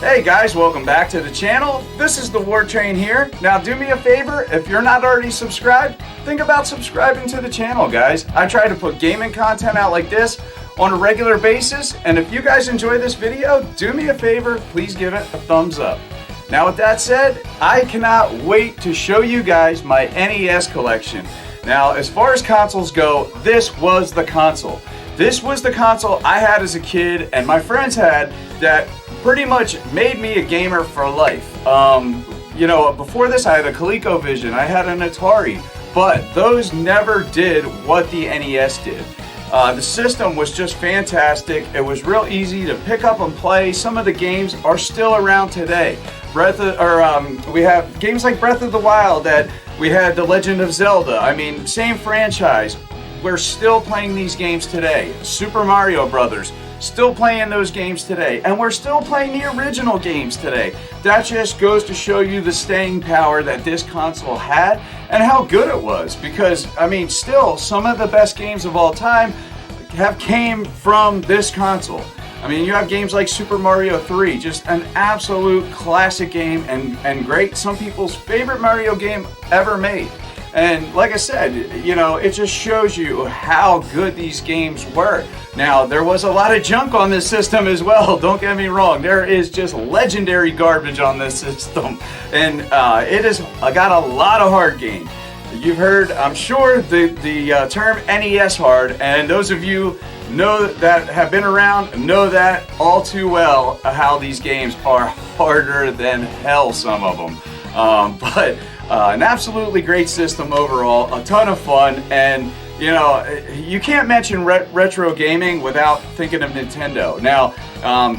Hey guys, welcome back to the channel. This is the War Train here. Now do me a favor, if you're not already subscribed, think about subscribing to the channel, guys. I try to put gaming content out like this on a regular basis, and if you guys enjoy this video, do me a favor, please give it a thumbs up. Now with that said, I cannot wait to show you guys my NES collection. Now as far as consoles go, this was the console. This was the console I had as a kid and my friends had that pretty much made me a gamer for life. You know, before this I had a ColecoVision, I had an Atari, but those never did what the NES did. The system was just fantastic. It was real easy to pick up and play. Some of the games are still around today. We have games like Breath of the Wild, that we had The Legend of Zelda. I mean, same franchise. We're still playing these games today. Super Mario Brothers, still playing those games today. And we're still playing the original games today. That just goes to show you the staying power that this console had and how good it was. Because, I mean, still, some of the best games of all time have came from this console. I mean, you have games like Super Mario 3, just an absolute classic game and great. Some people's favorite Mario game ever made. And like I said, you know, it just shows you how good these games were. Now, there was a lot of junk on this system as well, don't get me wrong. There is just legendary garbage on this system. And it has got a lot of hard games. You've heard, I'm sure, the term NES hard, and those of you know that have been around know that all too well, how these games are harder than hell, some of them. But an absolutely great system overall, a ton of fun, and you know, you can't mention retro gaming without thinking of Nintendo. Now,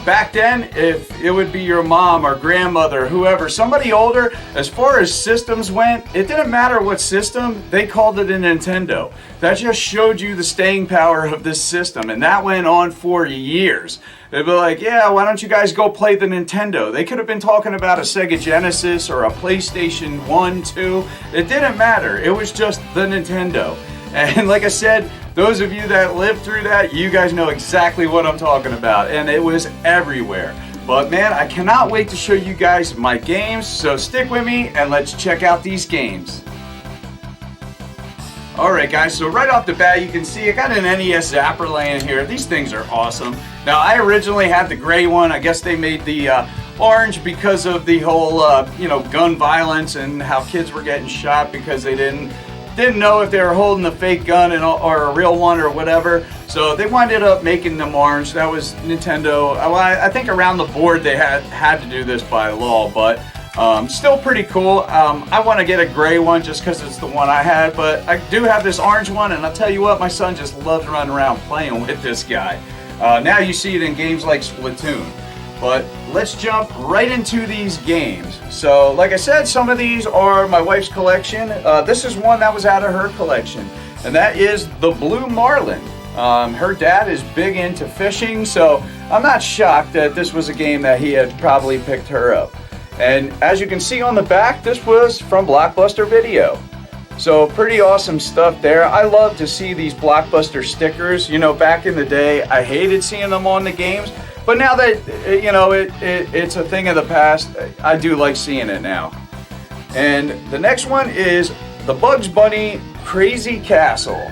back then, if it would be your mom or grandmother, whoever, somebody older, as far as systems went, it didn't matter what system, they called it a Nintendo. That just showed you the staying power of this system, and that went on for years. They'd be like, yeah, why don't you guys go play the Nintendo? They could have been talking about a Sega Genesis or a PlayStation 1, 2. It didn't matter. It was just the Nintendo. And like I said, those of you that lived through that, you guys know exactly what I'm talking about. And it was everywhere. But man, I cannot wait to show you guys my games. So stick with me and let's check out these games. Alright guys, so right off the bat you can see I got an NES Zapper laying here. These things are awesome. Now I originally had the gray one. I guess they made the orange because of the whole you know, gun violence and how kids were getting shot because they didn't know if they were holding a fake gun or a real one or whatever. So they winded up making them orange. That was Nintendo. I think around the board they had to do this by law, but still pretty cool. I want to get a gray one just because it's the one I had, but I do have this orange one, and I'll tell you what, my son just loves running around playing with this guy. Now you see it in games like Splatoon. But let's jump right into these games. So like I said, some of these are my wife's collection. This is one that was out of her collection, and that is the Blue Marlin. Her dad is big into fishing, so I'm not shocked that this was a game that he had probably picked her up. And as you can see on the back, this was from Blockbuster Video. So pretty awesome stuff there. I love to see these Blockbuster stickers. You know, back in the day, I hated seeing them on the games. But now that, you know, it's a thing of the past, I do like seeing it now. And the next one is the Bugs Bunny Crazy Castle.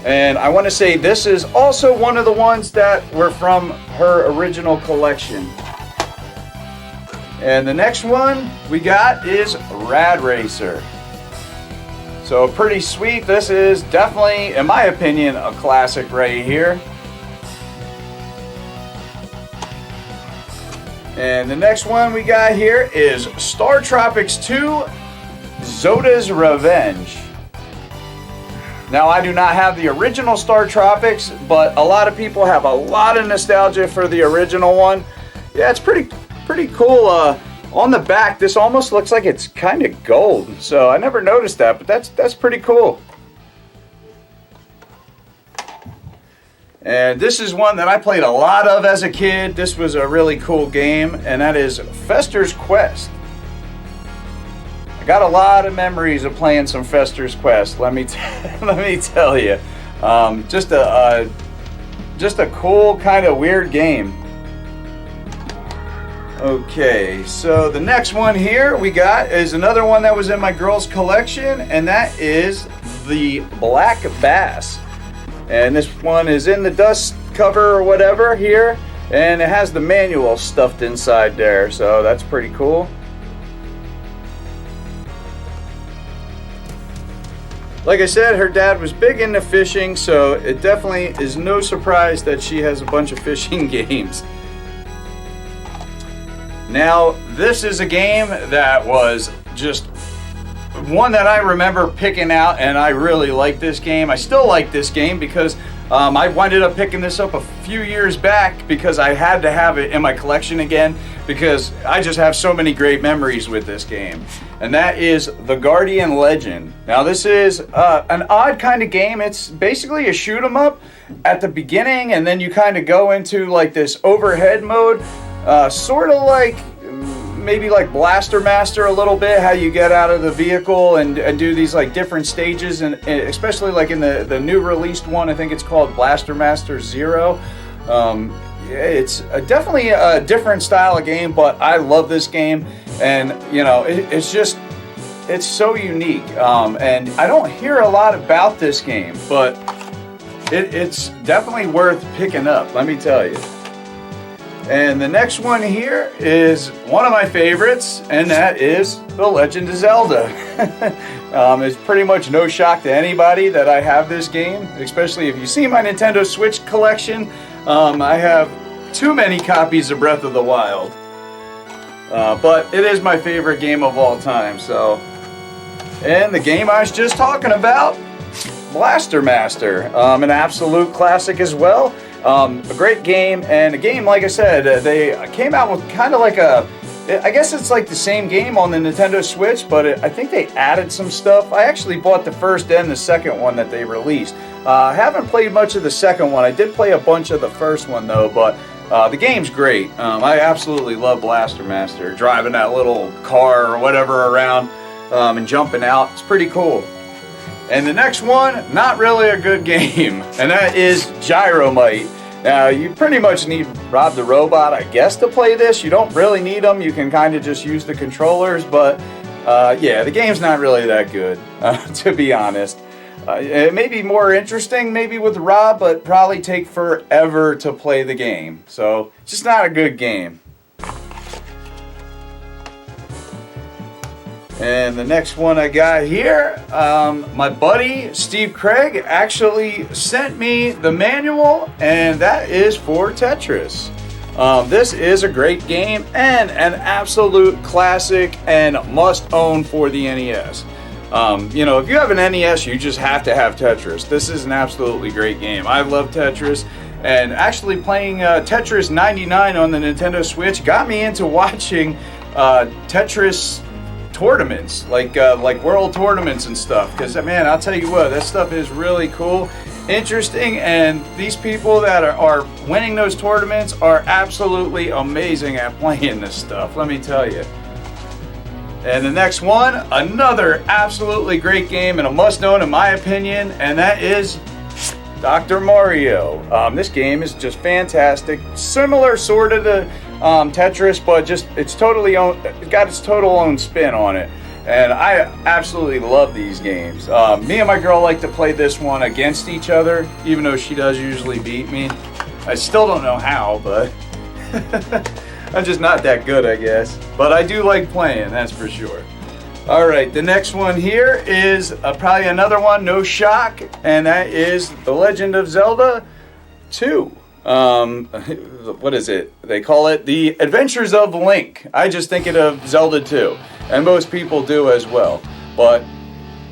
And I want to say this is also one of the ones that were from her original collection. And the next one we got is Rad Racer. So pretty sweet. This is definitely, in my opinion, a classic right here. And the next one we got here is Star Tropics 2 Zoda's Revenge. Now I do not have the original Star Tropics, but a lot of people have a lot of nostalgia for the original one. Yeah, it's pretty cool. On the back, this almost looks like it's kind of gold. So I never noticed that, but that's pretty cool. And this is one that I played a lot of as a kid. This was a really cool game, and that is Fester's Quest. I got a lot of memories of playing some Fester's Quest, let me tell you. Just a cool, kind of weird game. Okay, so the next one here we got is another one that was in my girls' collection, and that is the Black Bass. And this one is in the dust cover or whatever here, and it has the manual stuffed inside there, so that's pretty cool. Like I said, her dad was big into fishing, so it definitely is no surprise that she has a bunch of fishing games. Now, this is a game that was just one that I remember picking out, and I really like this game. I still like this game because I ended up picking this up a few years back because I had to have it in my collection again because I just have so many great memories with this game. And that is The Guardian Legend. Now, this is an odd kind of game. It's basically a shoot 'em up at the beginning, and then you kind of go into like this overhead mode. Sort of like maybe like Blaster Master a little bit, how you get out of the vehicle and do these like different stages, and especially like in the new released one, I think it's called Blaster Master Zero. It's definitely a different style of game, but I love this game, and you know it's so unique, and I don't hear a lot about this game, but it's definitely worth picking up, let me tell you. And the next one here is one of my favorites, and that is The Legend of Zelda. It's pretty much no shock to anybody that I have this game, especially if you see my Nintendo Switch collection. I have too many copies of Breath of the Wild. But it is my favorite game of all time, so. And the game I was just talking about, Blaster Master, an absolute classic as well. A great game, and a game, like I said, they came out with kind of like I guess it's like the same game on the Nintendo Switch, but I think they added some stuff. I actually bought the first and the second one that they released. I haven't played much of the second one. I did play a bunch of the first one though, but the game's great. I absolutely love Blaster Master, driving that little car or whatever around and jumping out. It's pretty cool. And the next one, not really a good game, and that is Gyromite. Now, you pretty much need Rob the Robot, I guess, to play this. You don't really need them. You can kind of just use the controllers, but yeah, the game's not really that good, to be honest. It may be more interesting, maybe with Rob, but probably take forever to play the game. So, it's just not a good game. And the next one I got here, my buddy Steve Craig actually sent me the manual, and that is for Tetris. This is a great game and an absolute classic and must own for the NES. You know, if you have an NES, you just have to have Tetris. This is an absolutely great game. I love Tetris, and actually playing Tetris 99 on the Nintendo Switch got me into watching Tetris tournaments, like world tournaments and stuff, because man, I'll tell you what, that stuff is really cool, interesting, and these people that are winning those tournaments are absolutely amazing at playing this stuff, let me tell you. And the next one, another absolutely great game and a must-own in my opinion, and that is Dr. Mario. This game is just fantastic, similar sort of to Tetris, but just it's got its total own spin on it, and I absolutely love these games. Me and my girl like to play this one against each other, even though she does usually beat me. I still don't know how, but I'm just not that good, I guess. But I do like playing, that's for sure. Alright, the next one here is probably another one, no shock, and that is The Legend of Zelda 2. What is it? They call it The Adventures of Link. I just think of Zelda 2, and most people do as well. But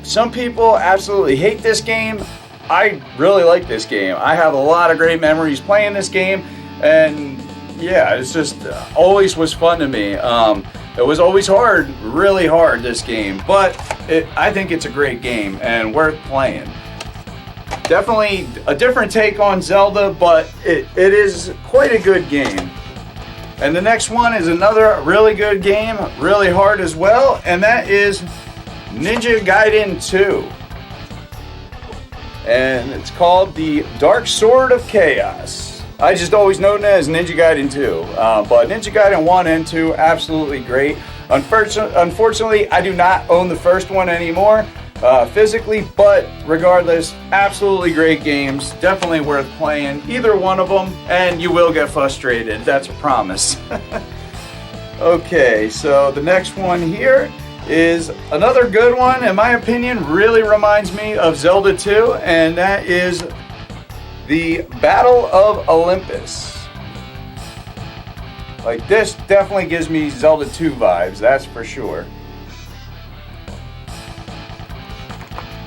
some people absolutely hate this game. I really like this game. I have a lot of great memories playing this game, and yeah, it's just always was fun to me. It was always hard, really hard, this game, but I think it's a great game and worth playing. Definitely a different take on Zelda, but it is quite a good game. And the next one is another really good game, really hard as well, and that is Ninja Gaiden 2. And it's called The Dark Sword of Chaos. I just always known it as Ninja Gaiden 2. But Ninja Gaiden 1 and 2, absolutely great. Unfortunately, I do not own the first one anymore physically, but regardless, absolutely great games. Definitely worth playing either one of them, and you will get frustrated. That's a promise. Okay, so the next one here is another good one, in my opinion, really reminds me of Zelda 2, and that is the Battle of Olympus. Like, this definitely gives me Zelda 2 vibes, that's for sure.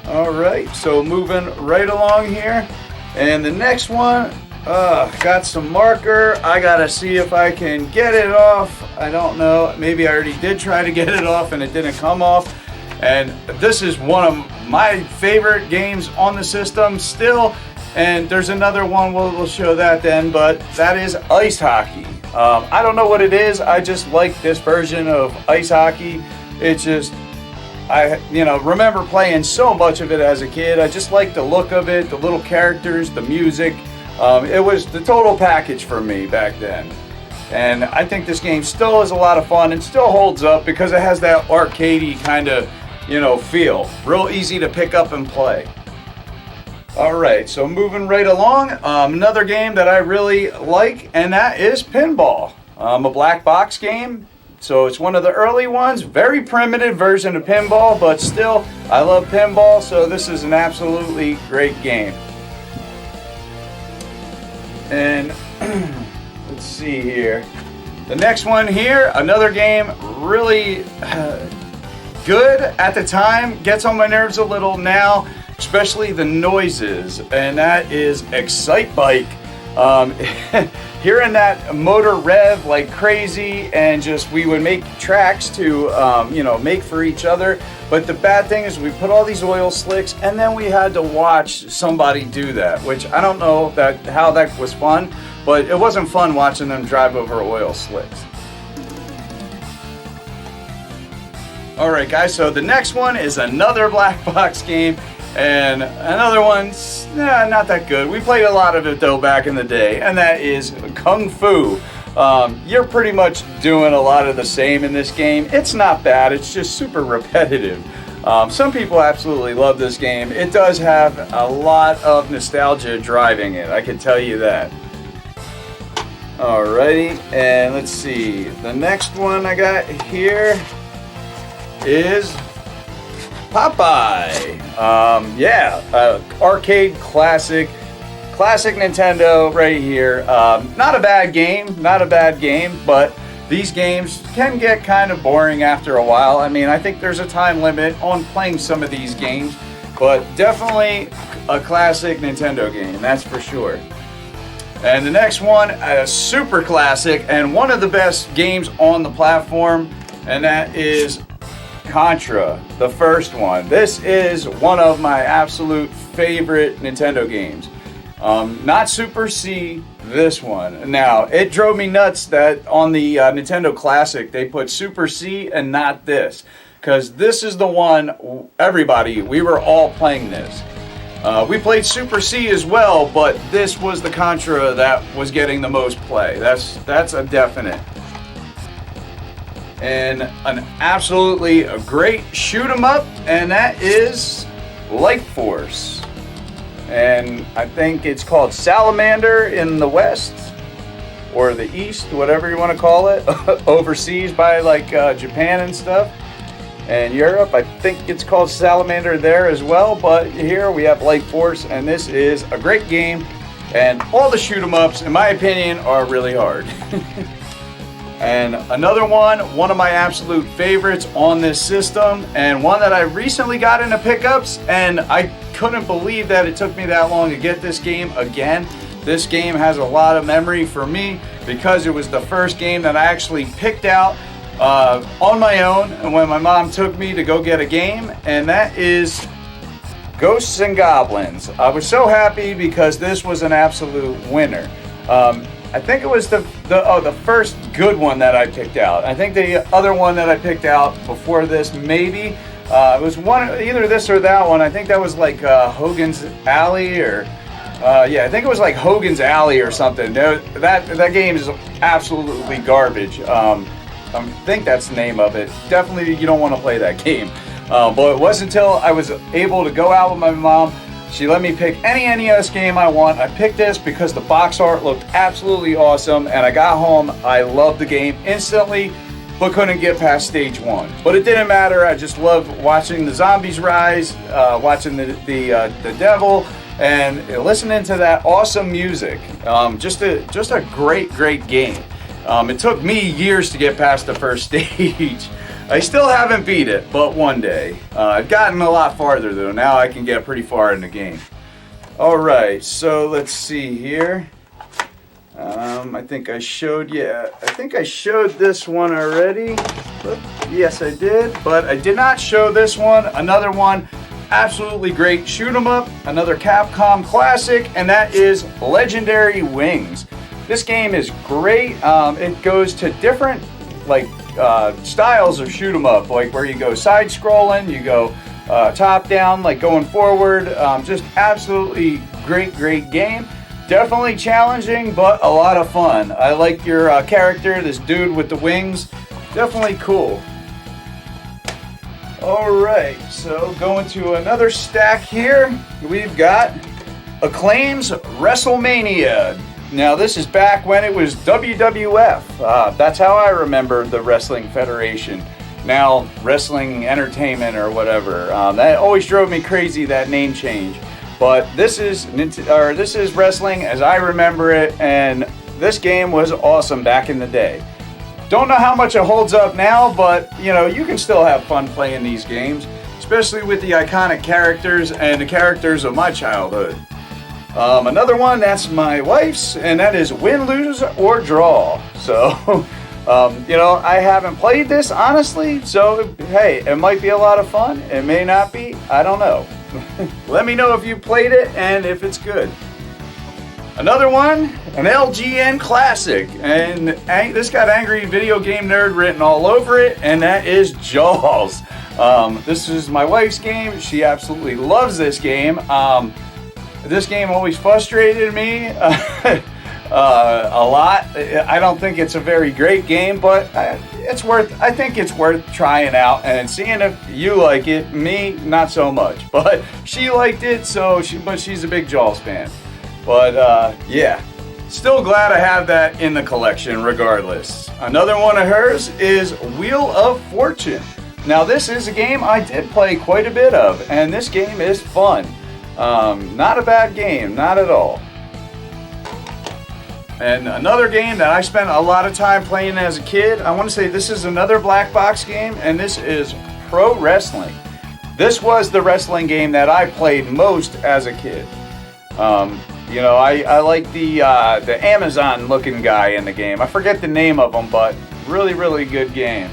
Alright, so moving right along here, and the next one, got some marker. I gotta see if I can get it off. I don't know. Maybe I already did try to get it off and it didn't come off. And this is one of my favorite games on the system still. And there's another one, we'll show that then, but that is ice hockey. I don't know what it is. I just like this version of ice hockey. It's just, I remember playing so much of it as a kid. I just like the look of it, the little characters, the music. It was the total package for me back then. And I think this game still is a lot of fun and still holds up because it has that arcadey kind of, feel. Real easy to pick up and play. Alright, so moving right along, another game that I really like, and that is pinball. A black box game. So it's one of the early ones, very primitive version of pinball, but still, I love pinball, so this is an absolutely great game. And let's see here. The next one here, another game really good at the time, gets on my nerves a little now, especially the noises, and that is Excite Bike. Hearing that motor rev like crazy, and just we would make tracks to make for each other. But the bad thing is we put all these oil slicks and then we had to watch somebody do that, which I don't know how that was fun, but it wasn't fun watching them drive over oil slicks. Alright guys, so the next one is another black box game, and another one's not that good. We played a lot of it though back in the day, and that is Kung Fu. You're pretty much doing a lot of the same in this game. It's not bad, it's just super repetitive. Some people absolutely love this game. It does have a lot of nostalgia driving it, I can tell you that. Alrighty, and let's see. The next one I got here is Popeye. Arcade classic Nintendo right here. Not a bad game, but these games can get kind of boring after a while. I mean, I think there's a time limit on playing some of these games, but definitely a classic Nintendo game, that's for sure. And the next one, a super classic and one of the best games on the platform, and that is Contra, the first one. This is one of my absolute favorite Nintendo games. Not Super C, this one. Now, it drove me nuts that on the Nintendo Classic they put Super C and not this, because this is the one we were all playing this. We played Super C as well, but this was the Contra that was getting the most play. That's a definite. And an absolutely great shoot 'em up, and that is Life Force. And I think it's called Salamander in the West or the East, whatever you want to call it, overseas by like Japan and stuff. And Europe, I think it's called Salamander there as well, but here we have Life Force, and this is a great game, and all the shoot 'em ups, in my opinion, are really hard. And another one of my absolute favorites on this system, and one that I recently got into pickups, and I couldn't believe that it took me that long to get this game again. This game has a lot of memory for me because it was the first game that I actually picked out on my own, and when my mom took me to go get a game, and that is Ghosts and Goblins. I was so happy because this was an absolute winner. I think it was the first good one that I picked out. I think the other one that I picked out before this, maybe, it was either this or that one. I think that was like Hogan's Alley, or Yeah, I think it was like Hogan's Alley or something. That game is absolutely garbage. I think that's the name of it. Definitely, you don't want to play that game. But it wasn't until I was able to go out with my mom. She let me pick any NES game I want. I picked this because the box art looked absolutely awesome, and I got home. I loved the game instantly, but couldn't get past stage 1. But it didn't matter. I just loved watching the zombies rise, watching the devil, and listening to that awesome music. Just a great game. It took me years to get past the first stage. I still haven't beat it, but one day. I've gotten a lot farther though. Now I can get pretty far in the game. Alright, so let's see here. I think I showed this one already. Yes, I did, but I did not show this one. Another one, absolutely great shoot 'em up, another Capcom classic, and that is Legendary Wings. This game is great. It goes to different styles of shoot 'em up, like where you go side scrolling, you go top down, like going forward. Just absolutely great game. Definitely challenging, but a lot of fun. I like your character, this dude with the wings. Definitely cool. Alright, so going to another stack here, we've got Acclaim's WrestleMania. Now this is back when it was WWF. That's how I remember the Wrestling Federation. Now Wrestling Entertainment or whatever. That always drove me crazy, that name change. But this is wrestling as I remember it, and this game was awesome back in the day. Don't know how much it holds up now, but you can still have fun playing these games, especially with the iconic characters and the characters of my childhood. Another one that's my wife's, and that is Win, Lose, or Draw. So, I haven't played this honestly, so hey, it might be a lot of fun. It may not be. I don't know. Let me know if you played it and if it's good. Another one, an LGN classic, and this got Angry Video Game Nerd written all over it, and that is Jaws. This is my wife's game. She absolutely loves this game. This game always frustrated me a lot. I don't think it's a very great game, but I think it's worth trying out and seeing if you like it. Me, not so much, but she liked it, but she's a big Jaws fan. But yeah, still glad I have that in the collection regardless. Another one of hers is Wheel of Fortune. Now this is a game I did play quite a bit of, and this game is fun. Not a bad game, not at all. And another game that I spent a lot of time playing as a kid, I want to say this is another black box game, and this is Pro Wrestling. This was the wrestling game that I played most as a kid. I like the Amazon looking guy in the game. I forget the name of him, but really good game.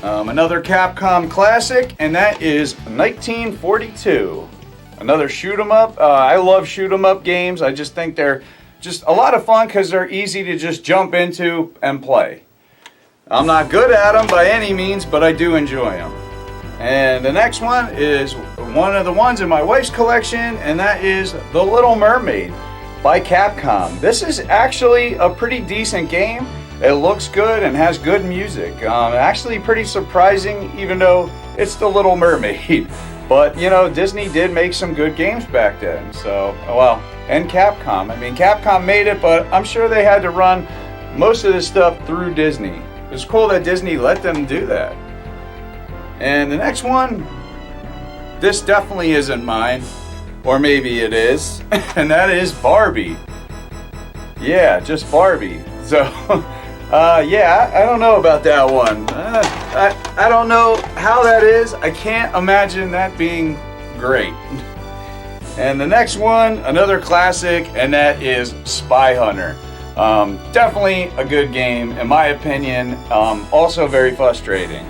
Another Capcom classic, and that is 1942. Another shoot 'em up. I love shoot 'em up games. I just think they're just a lot of fun because they're easy to just jump into and play. I'm not good at them by any means, but I do enjoy them. And the next one is one of the ones in my wife's collection, and that is The Little Mermaid by Capcom. This is actually a pretty decent game. It looks good and has good music. Actually pretty surprising, even though it's The Little Mermaid. But, Disney did make some good games back then. So, and Capcom. I mean, Capcom made it, but I'm sure they had to run most of this stuff through Disney. It's cool that Disney let them do that. And the next one, this definitely isn't mine. Or maybe it is. And that is Barbie. Yeah, just Barbie. So, yeah, I don't know about that one. I don't know how that is. I can't imagine that being great. And the next one, another classic, and that is Spy Hunter. Definitely a good game, in my opinion. Also very frustrating.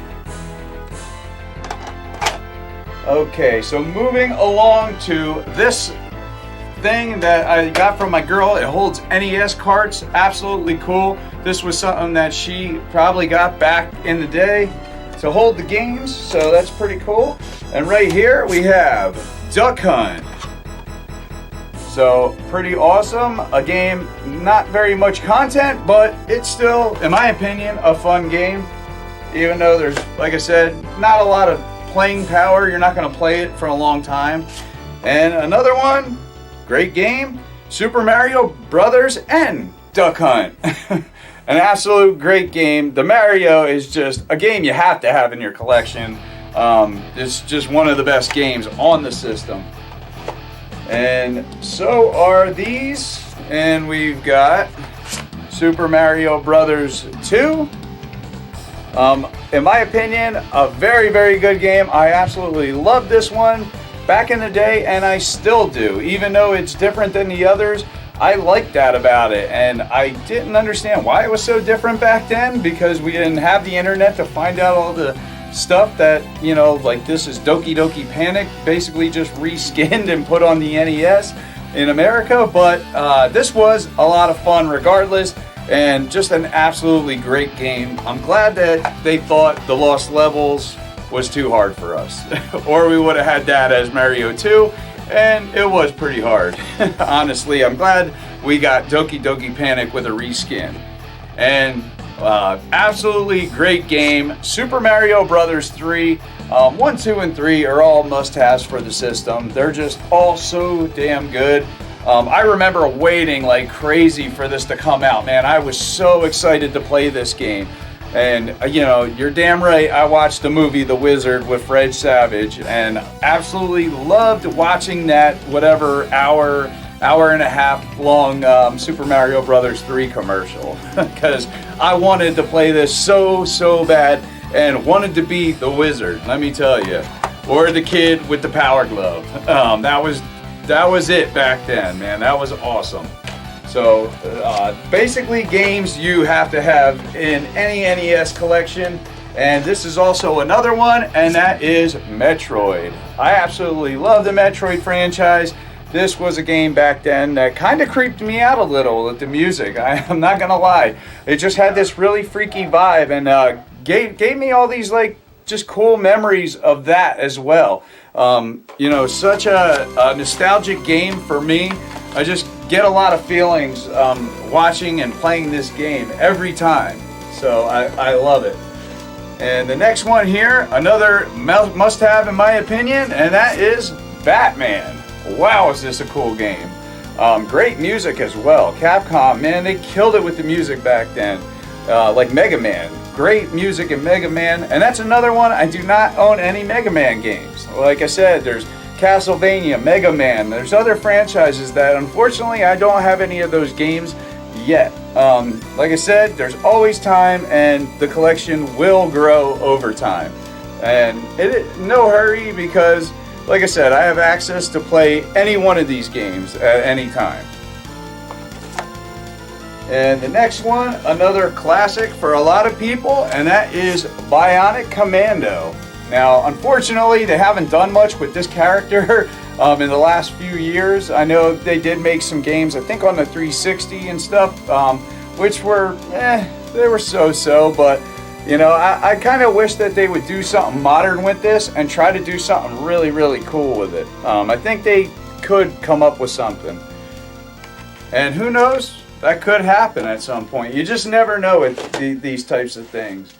Okay, so moving along to this thing that I got from my girl. It holds NES carts. Absolutely cool. This was something that she probably got back in the day to hold the games, so that's pretty cool. And right here we have Duck Hunt. So pretty awesome. A game, not very much content, but it's still, in my opinion, a fun game. Even though there's, like I said, not a lot of playing power, you're not going to play it for a long time. And another one, great game, Super Mario Brothers and Duck Hunt. An absolute great game. The Mario is just a game you have to have in your collection. It's just one of the best games on the system. And so are these. And we've got Super Mario Brothers 2. In my opinion, a very, very good game. I absolutely loved this one back in the day, and I still do. Even though it's different than the others, I like that about it. And I didn't understand why it was so different back then, because we didn't have the internet to find out all the stuff that, you know, like this is Doki Doki Panic, basically just reskinned and put on the NES in America. But this was a lot of fun regardless, and just an absolutely great game. I'm glad that they thought the Lost Levels was too hard for us, or we would have had that as Mario 2, and it was pretty hard. Honestly, I'm glad we got Doki Doki Panic with a reskin. And absolutely great game. Super Mario Brothers 3, 1, 2, and 3 are all must-haves for the system. They're just all so damn good. I remember waiting like crazy for this to come out, man. I was so excited to play this game. And, you know, you're damn right, I watched the movie The Wizard with Fred Savage, and absolutely loved watching that whatever hour and a half long Super Mario Brothers 3 commercial. Because I wanted to play this so bad, and wanted to be the wizard, let me tell you. Or the kid with the power glove. That was it back then, man. That was awesome. So basically games you have to have in any NES collection, and this is also another one, and that is Metroid. I absolutely love the Metroid franchise. This was a game back then that kind of creeped me out a little with the music. I'm not gonna lie. It just had this really freaky vibe, and gave me all these like just cool memories of that as well. You know, such a nostalgic game for me. I just get a lot of feelings watching and playing this game every time. So I love it. And the next one here, another must-have in my opinion, and that is Batman. Wow, is this a cool game. Great music as well. Capcom, man, they killed it with the music back then. Like Mega Man. Great music in Mega Man. And that's another one, I do not own any Mega Man games. Like I said, there's Castlevania, Mega Man. There's other franchises that unfortunately I don't have any of those games yet. Like I said, there's always time, and the collection will grow over time. And no hurry, because like I said, I have access to play any one of these games at any time. And the next one, another classic for a lot of people, and that is Bionic Commando. Now, unfortunately, they haven't done much with this character in the last few years. I know they did make some games, I think on the 360 and stuff, which were, they were so-so, but, you know, I kind of wish that they would do something modern with this and try to do something really, really cool with it. I think they could come up with something. And who knows? That could happen at some point. You just never know with these types of things.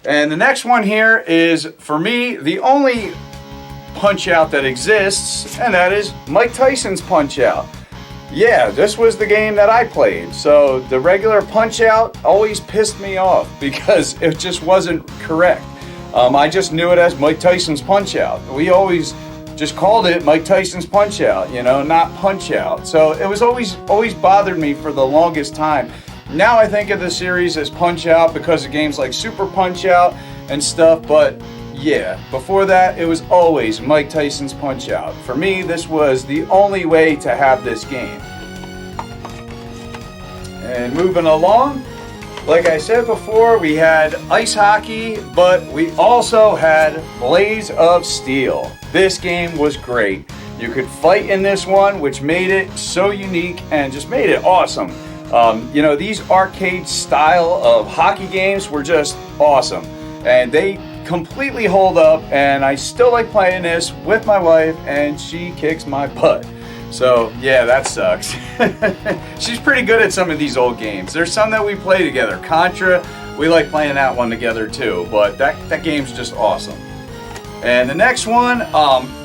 And the next one here is, for me, the only Punch-Out that exists, and that is Mike Tyson's Punch-Out. Yeah, this was the game that I played. So the regular Punch-Out always pissed me off because it just wasn't correct. I just knew it as Mike Tyson's Punch-Out. We always just called it Mike Tyson's Punch-Out, you know, not Punch-Out. So it was always bothered me for the longest time. Now I think of the series as Punch-Out because of games like Super Punch-Out and stuff, but yeah, before that it was always Mike Tyson's Punch-Out. For me, this was the only way to have this game. And moving along, like I said before, we had ice hockey, but we also had Blaze of Steel. This game was great. You could fight in this one, which made it so unique and just made it awesome. You know, these arcade style of hockey games were just awesome, and they completely hold up, and I still like playing this with my wife, and she kicks my butt. So yeah, that sucks. She's pretty good at some of these old games. There's some that we play together. Contra, we like playing that one together too, but that game's just awesome. And the next one,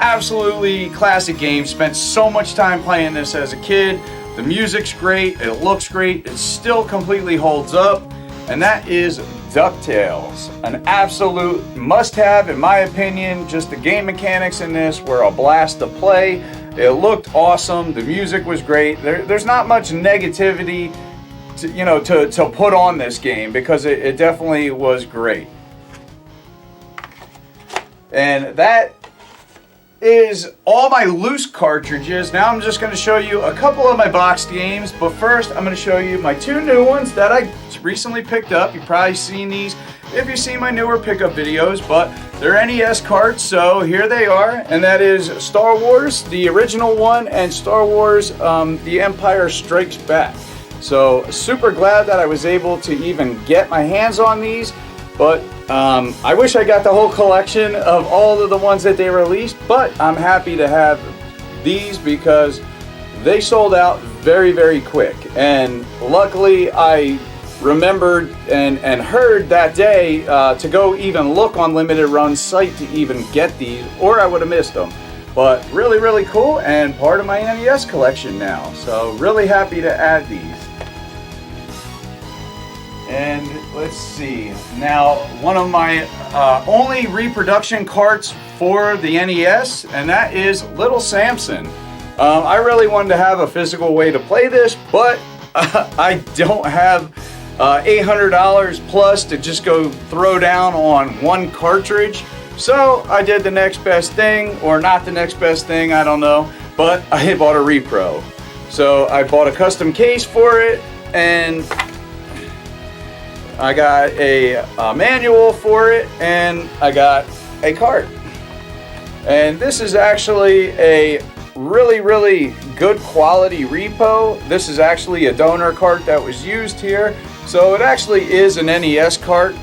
absolutely classic game. Spent so much time playing this as a kid. The music's great, it looks great, it still completely holds up, and that is DuckTales. An absolute must-have in my opinion. Just the game mechanics in this were a blast to play. It looked awesome, the music was great. There's not much negativity to put on this game because it definitely was great. And that is all my loose cartridges. Now I'm just going to show you a couple of my boxed games, but first I'm going to show you my two new ones that I recently picked up. You've probably seen these if you've seen my newer pickup videos, but they're NES carts, so here they are, and that is Star Wars, the original one, and Star Wars The Empire Strikes Back. So super glad that I was able to even get my hands on these, but I wish I got the whole collection of all of the ones that they released, but I'm happy to have these because they sold out very, very quick. And luckily I remembered and heard that day to go even look on Limited Run's site to even get these, or I would have missed them. But really, really cool and part of my NES collection now. So really happy to add these. And let's see, now one of my only reproduction carts for the NES, and that is Little Samson. I really wanted to have a physical way to play this, but I don't have $800 plus to just go throw down on one cartridge. So I did the next best thing, or not the next best thing, I don't know, but I bought a repro. So I bought a custom case for it, and I got a manual for it, and I got a cart. And this is actually a really, really good quality repo. This is actually a donor cart that was used here. So it actually is an NES cart.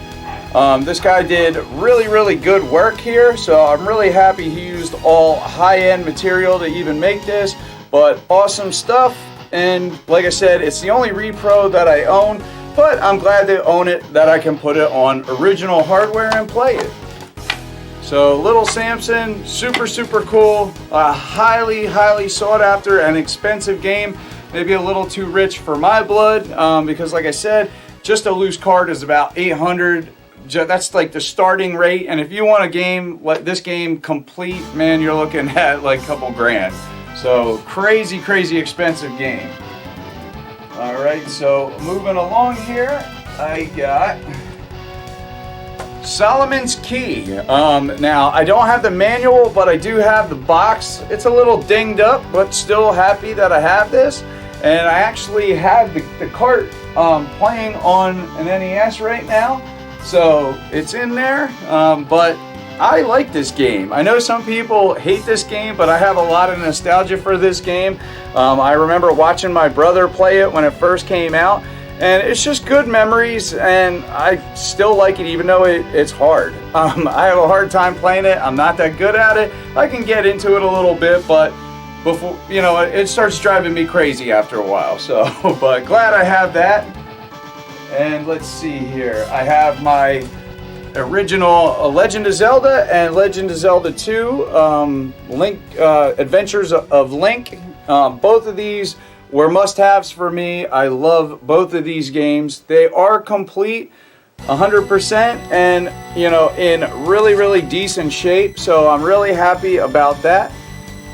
This guy did really, really good work here. So I'm really happy he used all high-end material to even make this. But awesome stuff. And like I said, it's the only repro that I own. But I'm glad to own it, that I can put it on original hardware and play it. So Little Samson, super, super cool. Highly, highly sought after and expensive game. Maybe a little too rich for my blood because like I said, just a loose card is about $800. That's like the starting rate. And if you want a game like this game complete, man, you're looking at like a couple grand. So crazy, crazy expensive game. Alright, so moving along here, I got Solomon's Key. Now, I don't have the manual, but I do have the box. It's a little dinged up, but still happy that I have this. And I actually have the cart playing on an NES right now. So, it's in there, but I like this game. I know some people hate this game, but I have a lot of nostalgia for this game. I remember watching my brother play it when it first came out, and it's just good memories, and I still like it even though it's hard. I have a hard time playing it. I'm not that good at it. I can get into it a little bit, but before, it starts driving me crazy after a while. So, but glad I have that. And let's see here. I have my original Legend of Zelda and Legend of Zelda 2 Link Adventures of Link. Both of these were must-haves for me. I love both of these games. They are complete 100% and in really, really decent shape, so I'm really happy about that.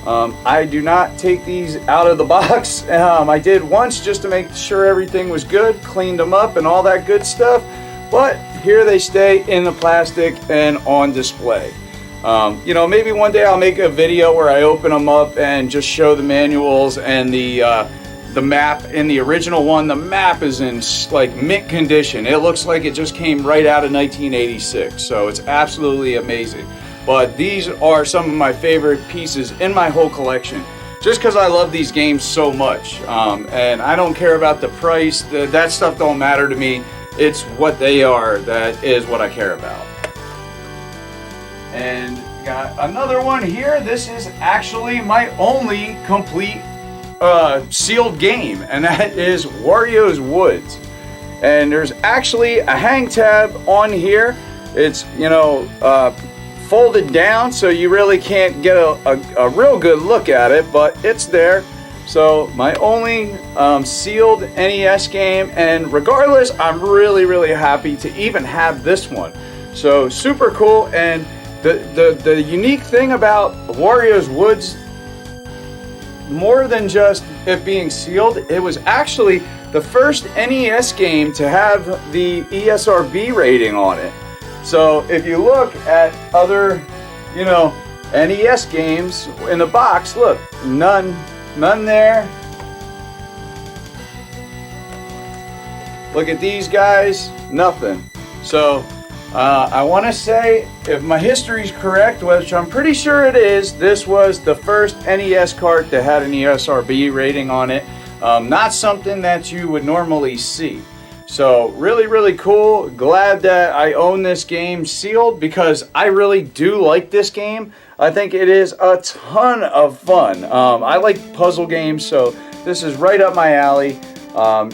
I do not take these out of the box. I did once just to make sure everything was good, cleaned them up and all that good stuff, but here they stay in the plastic and on display. Maybe one day I'll make a video where I open them up and just show the manuals and the map. In the original one, the map is in like mint condition. It looks like it just came right out of 1986, so it's absolutely amazing. But these are some of my favorite pieces in my whole collection, just because I love these games so much. And I don't care about the price. That stuff don't matter to me. It's what they are that is what I care about. And got another one here. This is actually my only complete sealed game, and that is Wario's Woods. And there's actually a hang tab on here. It's, you know, folded down, so you really can't get a real good look at it, but it's there. So my only sealed NES game, and regardless, I'm really happy to even have this one. So super cool. And the unique thing about Wario's Woods, more than just it being sealed, it was actually the first NES game to have the ESRB rating on it. So if you look at other, you know, NES games in the box, look, none there. Look at these guys, nothing. So I want to say, if my history is correct, which I'm pretty sure it is, this was the first NES cart that had an ESRB rating on it. Not something that you would normally see. So really cool. Glad that I own this game sealed, because I really do like this game. I think it is a ton of fun. I like puzzle games, so this is right up my alley.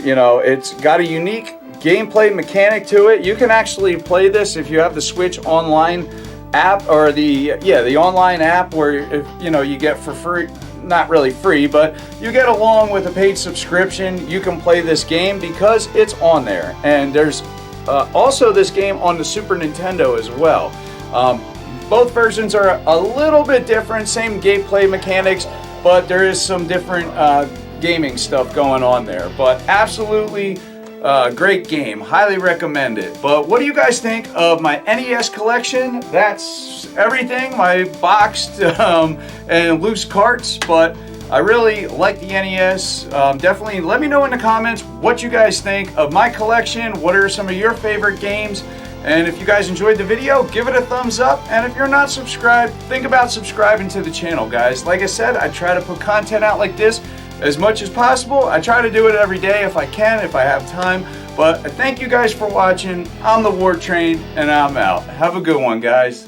You know, it's got a unique gameplay mechanic to it. You can actually play this if you have the Switch online app, or the online app, where, if you know, you get for free, not really free, but you get along with a paid subscription. You can play this game because it's on there. And there's also this game on the Super Nintendo as well. Both versions are a little bit different, same gameplay mechanics, but there is some different gaming stuff going on there. But absolutely great game, highly recommend it. But what do you guys think of my NES collection? That's everything, my boxed and loose carts, but I really like the NES. Definitely let me know in the comments what you guys think of my collection. What are some of your favorite games? And if you guys enjoyed the video, give it a thumbs up. And if you're not subscribed, think about subscribing to the channel, guys. Like I said, I try to put content out like this as much as possible. I try to do it every day if I can, if I have time. But thank you guys for watching. I'm the War Train, and I'm out. Have a good one, guys.